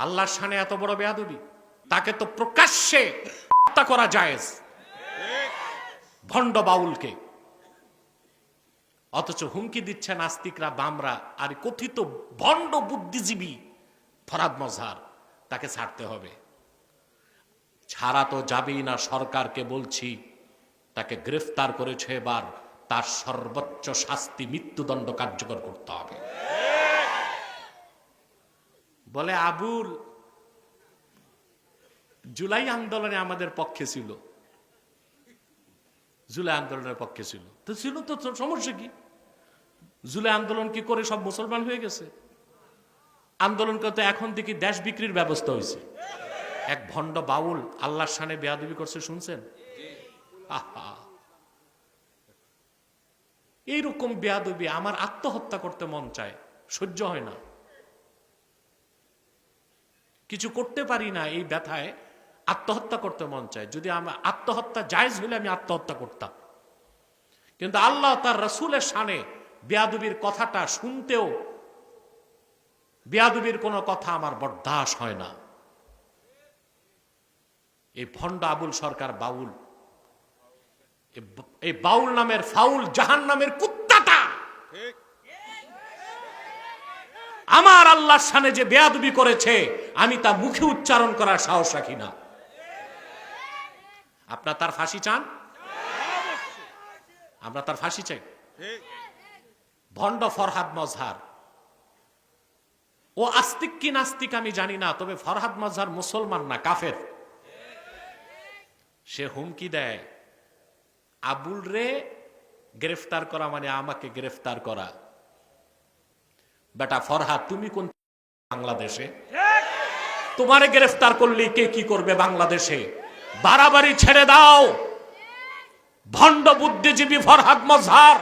আল্লাহর শানে এত বড় বেয়াদবি, তাকে তো প্রকাশ্যে হত্যা করা জায়েজ, ভণ্ড বাউলকে। অথচ হুমকি দিচ্ছে নাস্তিকরা, বামরা আর কথিত ভণ্ড বুদ্ধিজীবী ফরহাদ মজহার, তাকে ছাড়তে হবে। ছাড়া তো যাবেই না, সরকারকে বলছি তাকে গ্রেফতার করেছে, এবার তার সর্বোচ্চ শাস্তি মৃত্যুদণ্ড কার্যকর করতে হবে। বলে আবুল জুলাই আন্দোলনে আমাদের পক্ষে ছিল, জুলাই আন্দোলনের পক্ষে ছিল তো ছিল, তো সমস্যা কি? জুলাই আন্দোলন কি করে সব মুসলমান হয়ে গেছে? আন্দোলন করতে এখন দেখি দেশ বিক্রির ব্যবস্থা হয়েছে। এক ভণ্ড বাউল আল্লাহর শানে বেয়াদবি করছে, শুনছেন? এইরকম বেয়াদবি আমার আত্মহত্যা করতে মন চায়, সহ্য হয় না, কিছু করতে পারি না, এই ব্যথায় আত্মহত্যা করতে মন চায়। যদি আমার আত্মহত্যা জায়েজ হলে আমি আত্মহত্যা করতাম, কিন্তু আল্লাহ তার রাসূলের শানে বেয়াদবির কথাটা শুনতেও বেয়াদবির কোনো কথা আমার বরদাস্ত হয় না। এই ভণ্ড আবুল সরকার বাউল, এই বাউল নামের ফাউল জাহান্নামের কুত্তাটা আমার আল্লাহর শানে যে বেয়াদবি করেছে, আমি তা মুখে উচ্চারণ করার সাহস রাখি না। আপনার তার ফাঁসি চান? আমরা তার ফাঁসি চাই। ভণ্ড ফরহাদ মজহার, ও আস্তিক কি নাস্তিক আমি জানি না, তবে ফরহাদ মজহার মুসলমান না, কাফের। সে হুমকি দেয় আবুল রে গ্রেফতার করা মানে আমাকে গ্রেফতার করা। বেটা ফরহাদ, তুমি কোন বাংলাদেশে? তোমারে গ্রেফতার করলে কে কি করবে বাংলাদেশে? বাড়াবাড়ি ছেড়ে দাও। ভণ্ড বুদ্ধিজীবী ফরহাদ মজহার,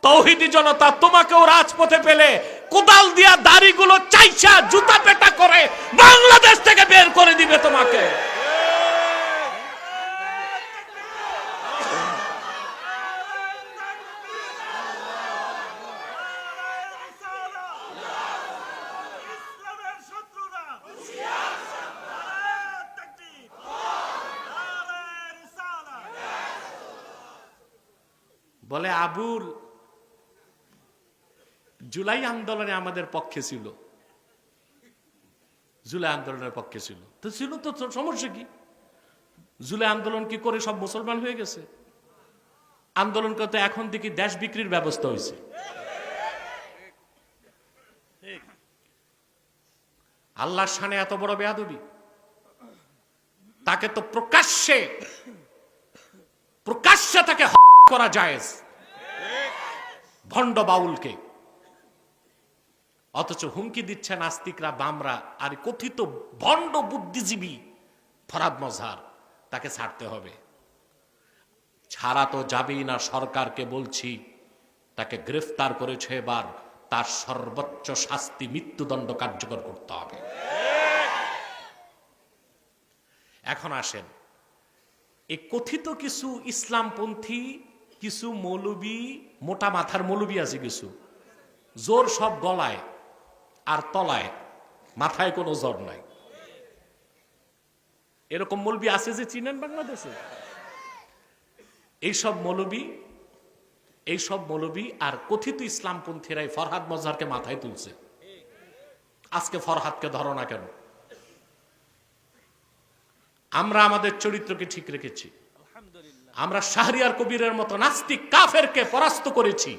তৌহিদি জনতা তোমাকেও রাজপথে পেলে কোদাল দিয়া দাড়িগুলো চাইছা জুতা পেটা করে বাংলাদেশ থেকে বের করে দিবে তোমাকে। বলে আবুল জুলাই আন্দোলনে আমাদের পক্ষে ছিল, জুলাই আন্দোলনের পক্ষে ছিল তো ছিল, তো সমস্যা কি? জুলাই আন্দোলন কি করে সব মুসলমান হয়ে গেছে? আন্দোলন করতে এখন দেখি দেশ বিক্রির ব্যবস্থা হয়েছে। আল্লাহর শানে এত বড় বেয়াদবি, তাকে তো প্রকাশ্যে তাকে হত্যা করা জায়েজ, ভণ্ড বাউলকে। অথচ হুমকি দিচ্ছে নাস্তিকরা, বামরা আর কথিত ভণ্ড বুদ্ধিজীবী ফরহাদ মজহার, তাকে ছাড়তে হবে। ছাড়া তো যাবেই না, সরকারকে বলছি তাকে গ্রেফতার করেছে, এবার তার সর্বোচ্চ শাস্তি মৃত্যুদণ্ড কার্যকর করতে হবে। এখন আসেন, এই কথিত কিছু ইসলামপন্থী কিছু মৌলবী, মোটা মাথার মৌলবী আছে কিছু, জোর সব গলায় আর তলায়, মাথায় কোনো জোর নাই, এরকম মৌলবী আছে যে চিনেন বাংলাদেশে। এইসব মৌলবী আর কথিত ইসলামপন্থীরাই ফরহাদ মজহারকে মাথায় তুলছে। আজকে ফরহাদকে ধরো না কেন? আমরা আমাদের চরিত্রকে ঠিক রেখেছি, আমরা শাহরিয়ার কবিরের মতো নাস্তিক কাফেরকে পরাস্ত করেছি,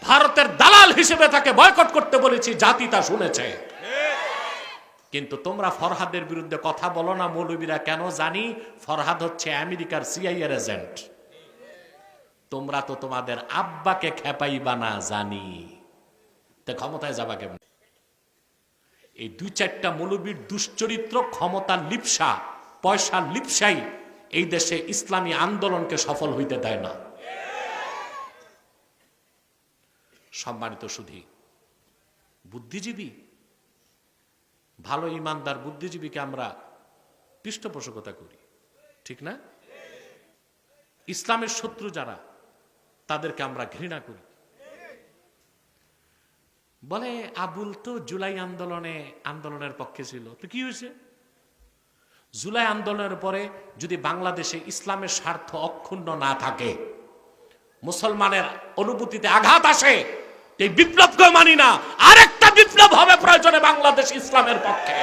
ভারতের দালাল হিসেবে তাকে বয়কট করতে বলেছি, জাতি তা শুনেছে। কিন্তু তোমরা ফরহাদের বিরুদ্ধে কথা বলো না মৌলবীরা, কেন জানি ফরহাদ হচ্ছে আমেরিকার সিআইএর এজেন্ট। তোমরা তো তোমাদের আব্বাকে খেপাইবা না জানি, তা ক্ষমতায় যাবা কেমন? এই দুই চারটা মৌলবীর দুশ্চরিত্র, ক্ষমতার লিপ্সা, পয়সার লিপ্সাই এই দেশে ইসলামী আন্দোলনকে সফল হইতে দেয় না। সম্মানিত সুধী, বুদ্ধিজীবী, ভালো ইমানদার বুদ্ধিজীবীকে আমরা পৃষ্ঠপোষকতা করি, ঠিক না? ইসলামের শত্রু যারা, তাদেরকে আমরা ঘৃণা করি। বলে আবুল তো জুলাই আন্দোলনের পক্ষে ছিল, তো কি হয়েছে? জুলাই আন্দোলনের পরে যদি বাংলাদেশে ইসলামের স্বার্থ অক্ষুণ্ণ না থাকে, মুসলমানের অনুভূতিতে আঘাত আসে, এই বিপ্লবকে মানি না, আরেকটা বিপ্লব হবে প্রয়োজনে বাংলাদেশ ইসলামের পক্ষে।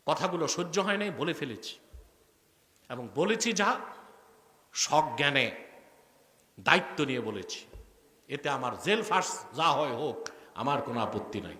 কথাগুলো সহ্য হয় নাই, বলে ফেলেছি, এবং বলেছি যা সজ্ঞানে দায়িত্ব নিয়ে বলেছি। এতে আমার জেল ফাঁস যা হয় হোক, আমার কোনো আপত্তি নাই।